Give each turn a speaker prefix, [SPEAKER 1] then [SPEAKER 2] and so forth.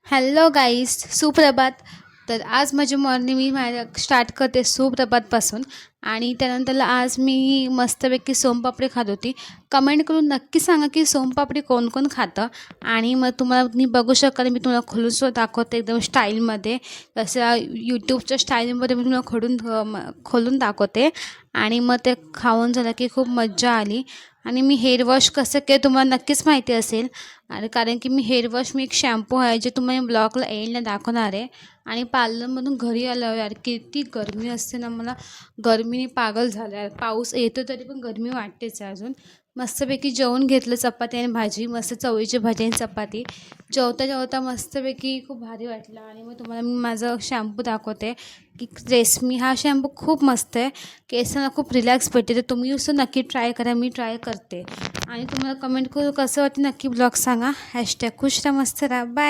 [SPEAKER 1] Hello guys, सुप्रभात. तर आज माझी मॉर्निंग मी माझ्या स्टार्ट करते सुप्रभातपासून. आणि त्यानंतरला आज मी मस्तपैकी सोनपापडी खात होती. कमेंट करून नक्की सांगा की सोनपापडी कोण कोण खातं. आणि मग तुम्हाला मी बघू शकाल, मी तुम्हाला खोलून दाखवते एकदम स्टाईलमध्ये. जसं यूट्यूबच्या स्टाईलमध्ये मी तुम्हाला खोलून दाखवते. आणि मग ते खाऊन झालं की खूप मज्जा आली. आणि मी हेअर वॉश कसं केलं तुम्हाला नक्कीच माहिती असेल. आणि कारण की मी एक शॅम्पू आहे जे तुम्हाला ब्लॉगला एंडला दाखवणार आहे. आणि पार्लरमधून घरी आल्यावर यार किती गरमी असते ना, मला गरमीने पागल झालं यार. पाऊस येतो तरी पण गरमी वाटतेच आहे अजून. मस्तपैकी जेवून घेतलं, चपाती आणि भाजी, मस्त चवळीची भाजी आणि चपाती. जेवता जेवता मस्तपैकी खूप भारी वाटलं. आणि मग तुम्हाला मी माझं शॅम्पू दाखवते की रेसमी हा शॅम्पू खूप मस्त आहे. केसांना खूप रिलॅक्स भेटते. तर तुम्ही असं नक्की ट्राय करा, मी ट्राय करते. आणि तुम्हाला कमेंट करून कसं वाटतं नक्की ब्लॉग सांगा. # खुश राहा, मस्त राहा, बाय.